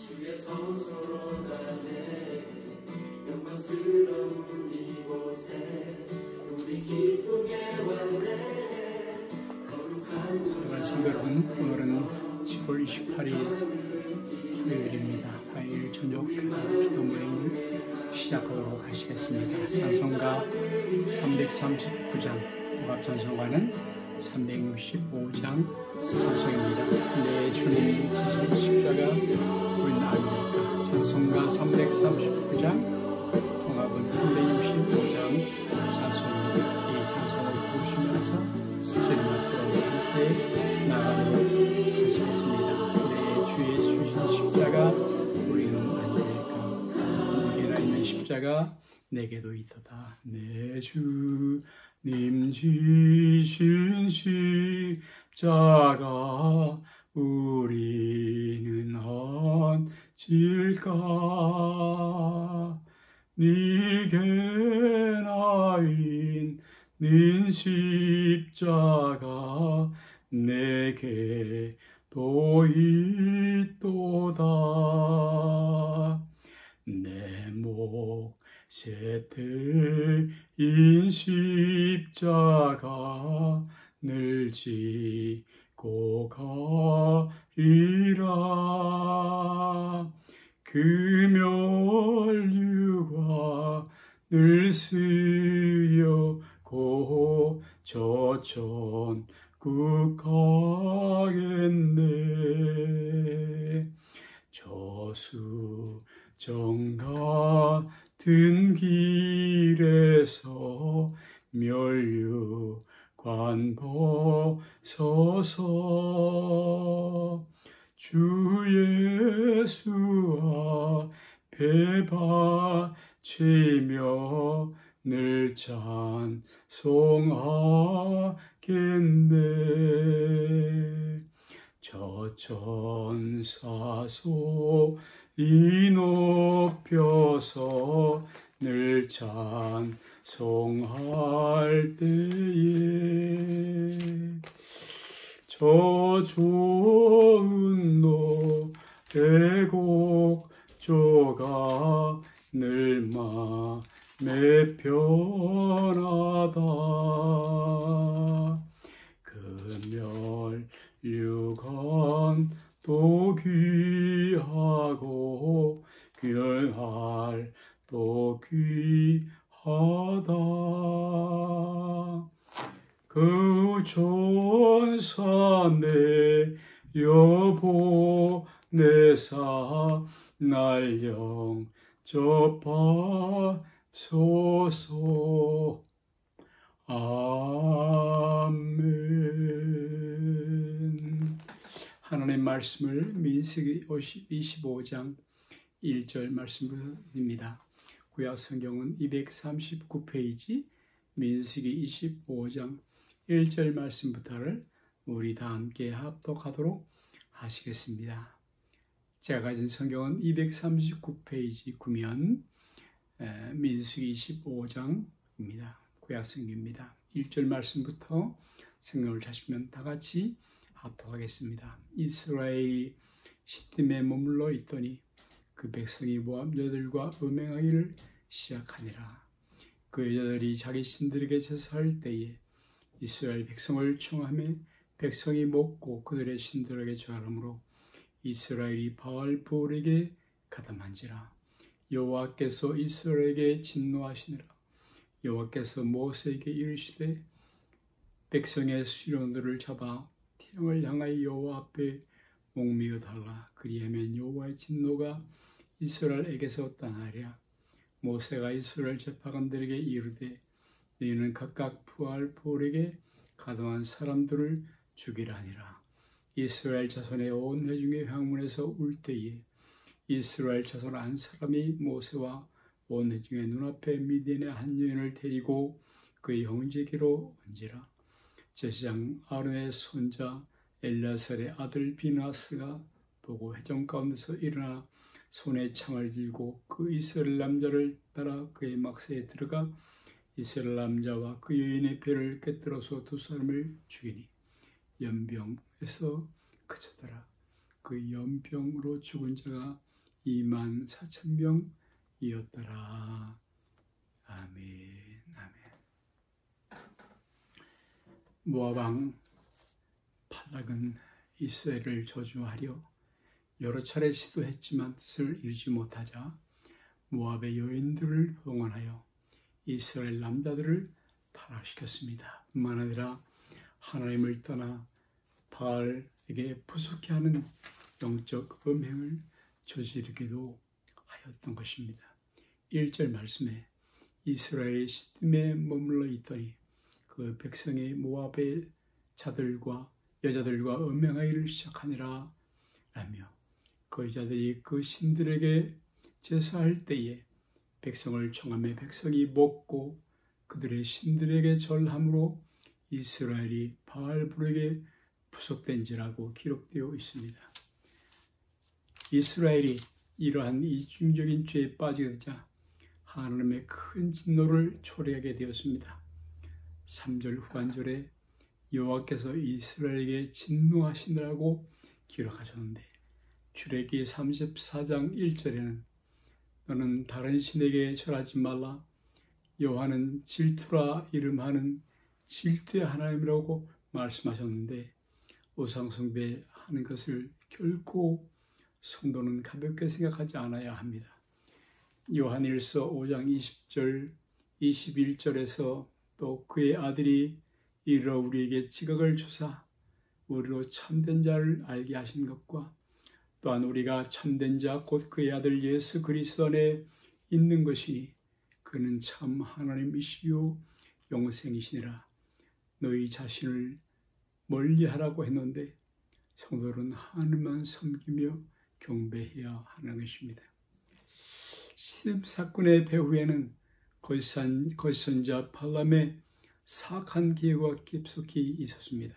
주의 성소로 가네 영광스러운 이곳에 우리 기쁘게 왔네 사랑하는 여러분, 오늘은 10월 28일 화요일입니다. 화요일 저녁 기도 모임을 시작하도록 하시겠습니다. 찬송가 339장, 통합 찬송가는 365장 찬송입니다. 내 주님 지신 십자가 우리는 안될까. 찬송가 339장, 통합은 365장 찬송입니다. 이 찬송을 부르시면서 주님 앞으로 함께 나가도록 하시겠습니다. 내 주의 주신 십자가 우리는 안될까. 누구나 있는 십자가 내게도 있도다. 내 주님 지신 십자가 우리는 안질까. 네게나 있는 십자가 내게도 있도다. 내 몫에 트인 십자가 늘 지고 가리라. 금혈류가 늘 쓰여고 저 천국 가겠네. 저수정 같은 길에서 멸류관 벗어서 주 예수 앞에 바치며 늘 찬송하겠네. 저 천사 소리 높여서 늘 찬송할 때에 저 좋은 노래곡 조가 늘 맘에 편하다. 금혈류관 또 귀하고 귀할 또 귀하다. 그 전사 내려보내사 날 영접하소서. 아멘. 하나님의 말씀을 민수기 25장 1절 말씀입니다. 구약 성경은 239페이지 민수기 25장 1절 말씀부터를 우리 다 함께 합독하도록 하시겠습니다. 제가 가진 성경은 239페이지 구면 민수기 25장입니다. 구약 성경입니다. 1절 말씀부터 성경을 찾으면 다 같이 합독하겠습니다. 이스라엘이 시딤에 머물러 있더니 그 백성이 모압 여자들과 음행하기를 시작하니라. 그 여자들이 자기 신들에게 제사할 때에 이스라엘 백성을 청하며 백성이 먹고 그들의 신들에게 절하므로 이스라엘이 바알볼에게 가담한지라. 여호와께서 이스라엘에게 진노하시니라. 여호와께서 모세에게 이르시되 백성의 수련들을 잡아 태양을 향하여 여호와 앞에 목매어 달라. 그리하면 여호와의 진노가 이스라엘에게서 떠나리라. 모세가 이스라엘 제사장들에게 이르되 너희는 각각 바알볼에게 가담한 사람들을 죽이라 하니라. 이스라엘 자손의 온 회중의 향문에서 울 때에 이스라엘 자손 한 사람이 모세와 온 회중의 눈앞에 미디안의 한 여인을 데리고 그의 형제에게로 온지라. 제사장 아론의 손자 엘야살의 아들 비나스가 보고 회중 가운데서 일어나 손에 창을 들고 그 이스라엘 남자를 따라 그의 막세에 들어가 이스라엘 남자와 그 여인의 배를 꿰뚫어서 두 사람을 죽이니 연병에서 그쳤더라. 그 연병으로 죽은 자가 24,000명이었더라. 아멘. 아멘. 모압 왕 발락은 이스라엘을 저주하려 여러 차례 시도했지만 뜻을 이루지 못하자 모압의 여인들을 동원하여 이스라엘 남자들을 타락시켰습니다. 뿐만 아니라 하나님을 떠나 바알에게 부속해 하는 영적 음행을 저지르기도 하였던 것입니다. 1절 말씀에 이스라엘이 시딤에 머물러 있더니 그 백성이 모압의 자들과 여자들과 음행하기를 시작하니라 라며 그 여자들이 그 신들에게 제사할 때에 백성을 청하며 백성이 먹고 그들의 신들에게 절함으로 이스라엘이 바알불에게 부속된지라고 기록되어 있습니다. 이스라엘이 이러한 이중적인 죄에 빠지게 되자 하나님의 큰 진노를 초래하게 되었습니다. 3절 후반절에 여호와께서 이스라엘에게 진노하시느라고 기록하셨는데 출애굽기 34장 1절에는 너는 다른 신에게 절하지 말라 여호와는 질투라 이름하는 질투의 하나님이라고 말씀하셨는데 우상 숭배하는 것을 결코 성도는 가볍게 생각하지 않아야 합니다. 요한일서 5장 20절 21절에서 또 그의 아들이 이르러 우리에게 지각을 주사 우리로 참된 자를 알게 하신 것과 또한 우리가 참된 자 곧 그의 아들 예수 그리스도 안에 있는 것이니 그는 참 하나님이시요 영생이시니라. 너희 자신을 멀리하라고 했는데 성도는 하나님만 섬기며 경배해야 하는 것입니다. 시딤 사건의 배후에는 거짓선자 발람의 사악한 계획과 깊숙이 있었습니다.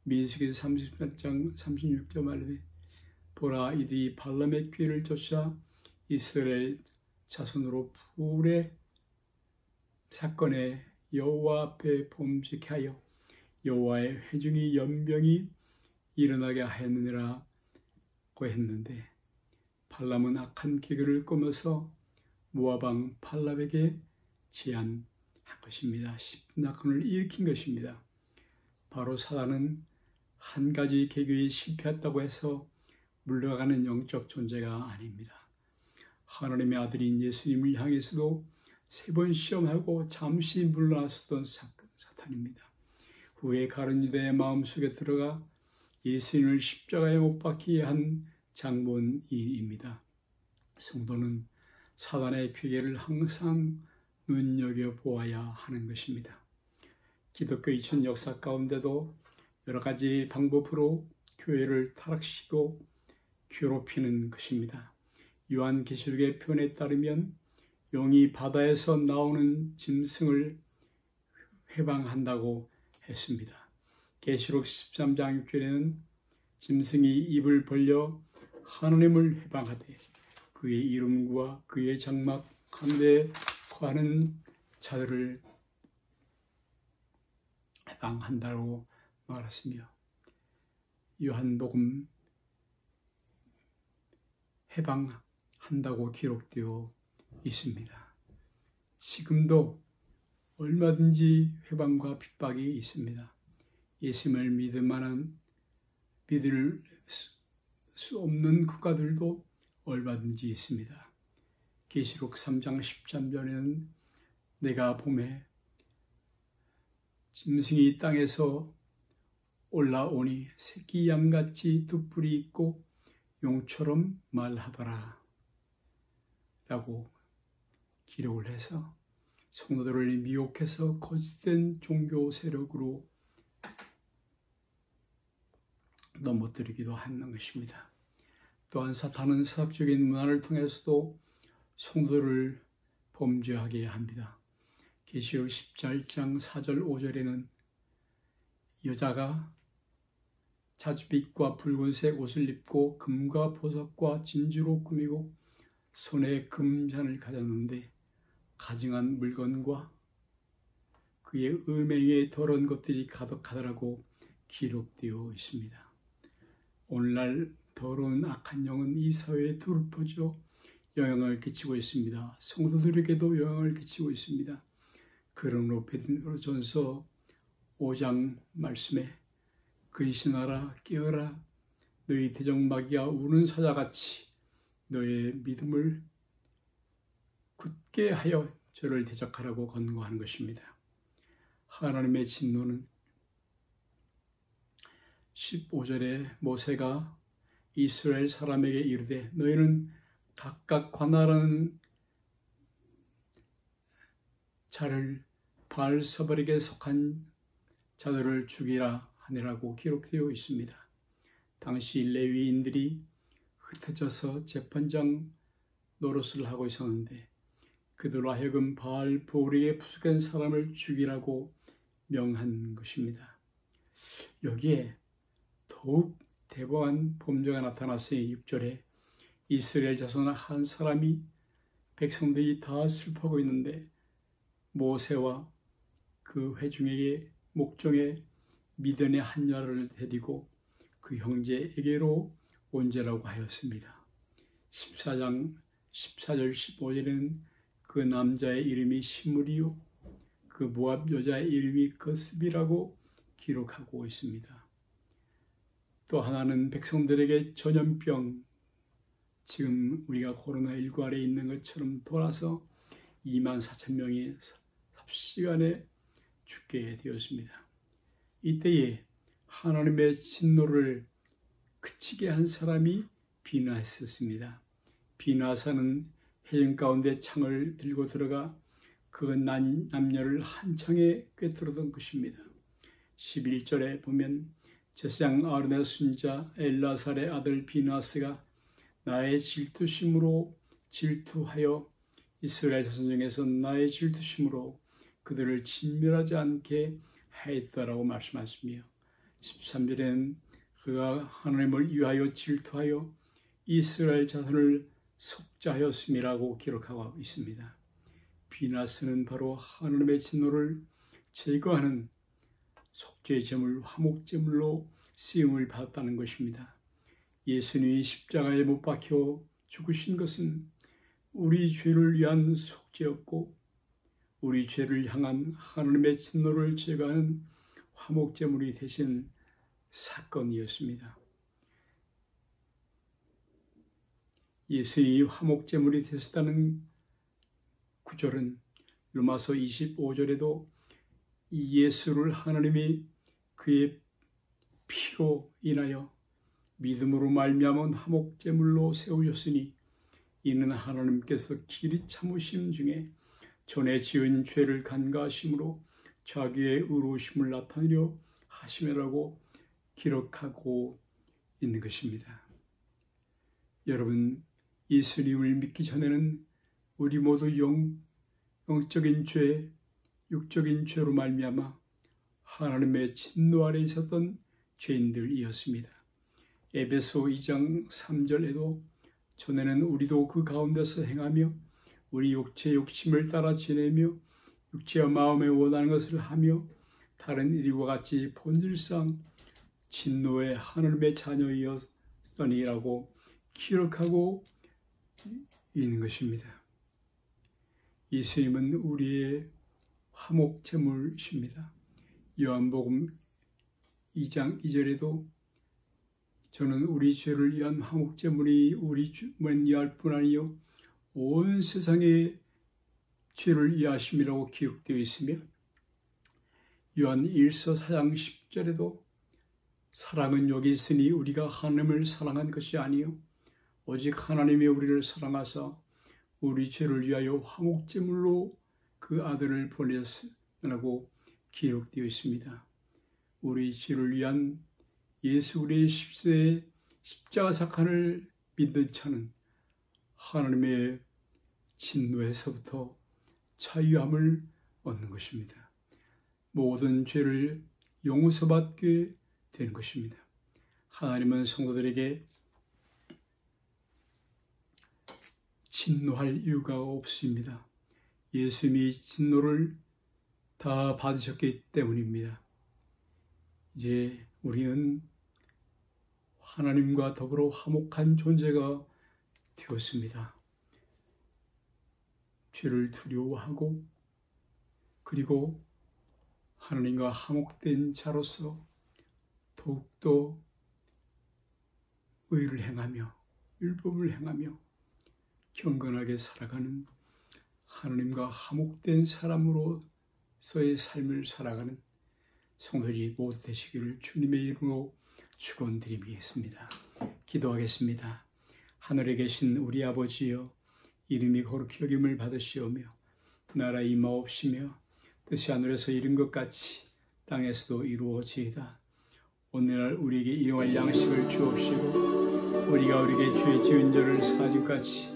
민수기 33장 36절 말에 보라 이들이 발람의 꾀를 쫓아 이스라엘 자손으로 불의 사건에 여호와 앞에 범죄하여 여호와의 회중이 연병이 일어나게 하였느니라고 했는데 발람은 악한 계획을 꾸며서 모압 왕 발람에게 제안한 것입니다. 십나군을 일으킨 것입니다. 바로 사단은 한 가지 계획에 실패했다고 해서 물러가는 영적 존재가 아닙니다. 하나님의 아들인 예수님을 향해서도 3번 시험하고 잠시 물러났었던 사탄입니다. 후에 가룟 유다의 마음속에 들어가 예수님을 십자가에 못 박히게 한 장본인입니다. 성도는 사단의 괴계를 항상 눈여겨보아야 하는 것입니다. 기독교 2000 역사 가운데도 여러 가지 방법으로 교회를 타락시키고 괴롭히는 것입니다. 요한계시록의 표현에 따르면 용이 바다에서 나오는 짐승을 회방한다고 했습니다. 계시록 13장 6절에는 짐승이 입을 벌려 하나님을 회방하되 그의 이름과 그의 장막 한데 거하는 자들을 해방한다고 말했으며 요한복음 해방한다고 기록되어 있습니다. 지금도 얼마든지 회방과 핍박이 있습니다. 예수님을 믿을 수 없는 국가들도 얼마든지 있습니다. 계시록 3장 13절에는 내가 봄에 짐승이 땅에서 올라오니 새끼 양같이 두 뿔이 있고 용처럼 말하더라 라고 기록을 해서 성도들을 미혹해서 거짓된 종교 세력으로 넘어뜨리기도 하는 것입니다. 또한 사탄은 세상적인 문화를 통해서도 성도를 범죄하게 합니다. 계시록 17장 4절 5절에는 여자가 자주빛과 붉은색 옷을 입고 금과 보석과 진주로 꾸미고 손에 금잔을 가졌는데 가증한 물건과 그의 음행에 더러운 것들이 가득하더라고 기록되어 있습니다. 오늘날 더러운 악한 영은 이 사회에 둘 퍼져 영향을 끼치고 있습니다. 성도들에게도 영향을 끼치고 있습니다. 그러므로 베드로전서 5장 말씀에 그리스도 나라 깨어라 너희 대적마귀가 우는 사자같이 너의 믿음을 굳게 하여 저를 대적하라고 권고하는 것입니다. 하나님의 진노는 15절에 모세가 이스라엘 사람에게 이르되 너희는 각각 관할하는 자를 바알세불에게 속한 자들을 죽이라 하니라고 기록되어 있습니다. 당시 레위인들이 흩어져서 재판장 노릇을 하고 있었는데 그들로 하여금 바알보울에게 부속한 사람을 죽이라고 명한 것입니다. 여기에 더욱 대범한 범죄가 나타났으니 6절에 이스라엘 자손 한 사람이 백성들이 다 슬퍼하고 있는데 모세와 그 회중에게 목종의 미디안의 한 여자를 데리고 그 형제에게로 온제라고 하였습니다. 14장 14절 15절에는 그 남자의 이름이 시므리요 그 모압 여자의 이름이 거스비라고 기록하고 있습니다. 또 하나는 백성들에게 전염병, 지금 우리가 코로나19 아래 있는 것처럼 돌아서 24,000명이 삽시간에 죽게 되었습니다. 이때에 하나님의 진노를 그치게 한 사람이 비나했었습니다. 비나사는 해전 가운데 창을 들고 들어가 그 남녀를 한 창에 꿰뚫었던 것입니다. 11절에 보면 제사장 아론의 순자 엘라살의 아들 비나스가 나의 질투심으로 질투하여 이스라엘 자손 중에서 나의 질투심으로 그들을 진멸하지 않게 하였다라고 말씀하시며 13절에는 그가 하나님을 위하여 질투하여 이스라엘 자손을 속죄하였음이라고 기록하고 있습니다. 비나스는 바로 하나님의 진노를 제거하는 속죄 제물, 화목 제물로 쓰임을 받았다는 것입니다. 예수님이 십자가에 못 박혀 죽으신 것은 우리 죄를 위한 속죄였고 우리 죄를 향한 하나님의 진노를 제거하는 화목 제물이 되신 사건이었습니다. 예수님이 화목 제물이 되셨다는 구절은 로마서 25절에도 이 예수를 하나님이 그의 피로 인하여 믿음으로 말미암은 화목 제물로 세우셨으니 이는 하나님께서 길이 참으심 중에 전에 지은 죄를 간과하심으로 자기의 의로우심을 나타내려 하심이라고 기록하고 있는 것입니다. 여러분, 예수님을 믿기 전에는 우리 모두 영적인 죄, 육적인 죄로 말미암아 하나님의 진노 아래 있었던 죄인들이었습니다. 에베소 2장 3절에도 전에는 우리도 그 가운데서 행하며 우리 육체의 욕심을 따라 지내며 육체와 마음에 원하는 것을 하며 다른 이와 같이 본질상 진노의 하나님의 자녀이었더니라고 기록하고 있는 것입니다. 예수님은 우리의 화목 제물이십니다. 요한복음 2장 2절에도 저는 우리 죄를 위한 화목 제물이 우리 죄만 위할 뿐 아니요 온 세상의 죄를 위하심이라고 기록되어 있으며 요한 1서 4장 10절에도 사랑은 여기 있으니 우리가 하나님을 사랑한 것이 아니요 오직 하나님이 우리를 사랑하사 우리 죄를 위하여 화목 제물로 그 아들을 보내셨다고 기록되어 있습니다. 우리 죄를 위한 예수 그리스도의 십세의 십자가 사건을 믿는 자는 하나님의 진노에서부터 자유함을 얻는 것입니다. 모든 죄를 용서받게 되는 것입니다. 하나님은 성도들에게 진노할 이유가 없습니다. 예수님이 진노를 다 받으셨기 때문입니다. 이제 우리는 하나님과 더불어 화목한 존재가 되었습니다. 죄를 두려워하고 그리고 하나님과 화목된 자로서 더욱더 의를 행하며 율법을 행하며 경건하게 살아가는 하나님과 화목된 사람으로서의 삶을 살아가는 성도들이 모두 되시기를 주님의 이름으로 축원드리겠습니다. 기도하겠습니다. 하늘에 계신 우리 아버지여, 이름이 거룩히 여김을 받으시오며 나라 임하옵시며 뜻이 하늘에서 이룬 것 같이 땅에서도 이루어지이다. 오늘날 우리에게 일용할 양식을 주옵시고 우리가 우리에게 죄 지은 자를 사하는 같이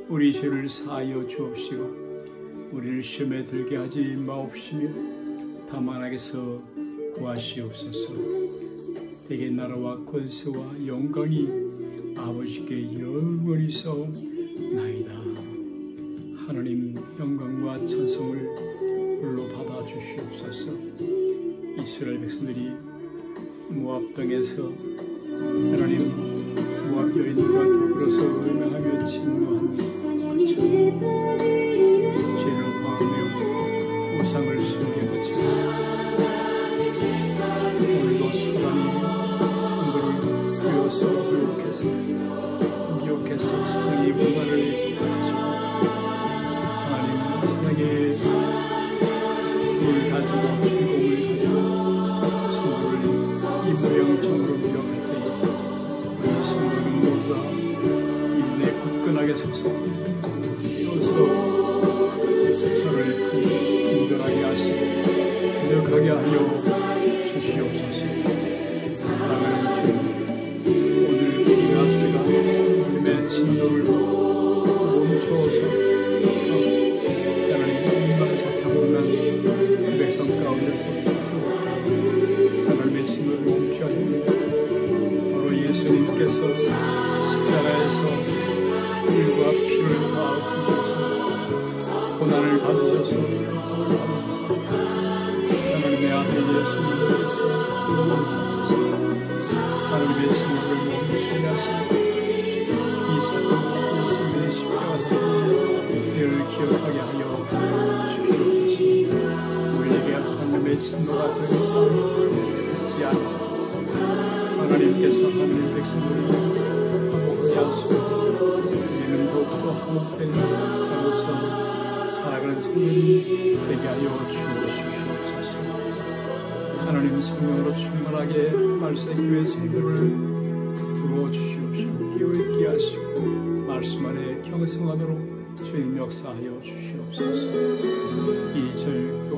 우리 죄를 사하여 주옵시고 우리를 시험에 들게 하지 마옵시며 다만 악에서 구하시옵소서. 대개 나라와 권세와 영광이 아버지께 영원히 있사옵나이다. 하나님 영광과 찬송을 홀로 받아 주시옵소서. 이스라엘 백성들이 모압 땅에서 하나님 모압 여인들과 더불어서 음행하며 진노한 것처럼 죄를 범하며 우상을 숨긴 것처럼 오늘도 사단이 성도를 부여서 미혹해서 세상의 문화를 이끌어가지고 하나님 세상에 불을 가지고 즐거움을 가지고 성도를 이 모형적으로 미혹할 때에 우리 성도는 모두 다 믿음에 굳건하게 서서 비로소 저를 근결하게 하시고 거룩하게 하여 주시옵소서. 사랑하는 주님, 오늘 기나스가 하나님의 진노를 멈춰서 하나님 입맛에 자국난 그 백성 가운데서 하나님의 진노를 멈춰야 합니다. 바로 예수님께서 십자가에서 불과 피를 가하셔서 고난을 받으셔서 하나님의 아들 예수님께서 하나님의 생각을 멈추게 하시고 이 사건 예수님의 십자가에서 이를 기억하게 하여 주시옵소서. 우리에게 하나님의 진노가 더 이상 있지 않아 하나님께서 하나님 백성들이 화목하게 하시고 우리는 더욱더 화목된 자로서 살아가는 성도들이 되게 하여 주시옵소서. 하나님 성령으로 충만하게 말씀교회 성도를 부어주시옵시고 깨어있게 하시고 말씀 안에 경성하도록 주님 역사하여 주시옵소서. 이 절도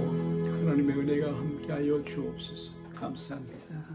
하나님의 은혜가 함께하여 주옵소서. 감사합니다.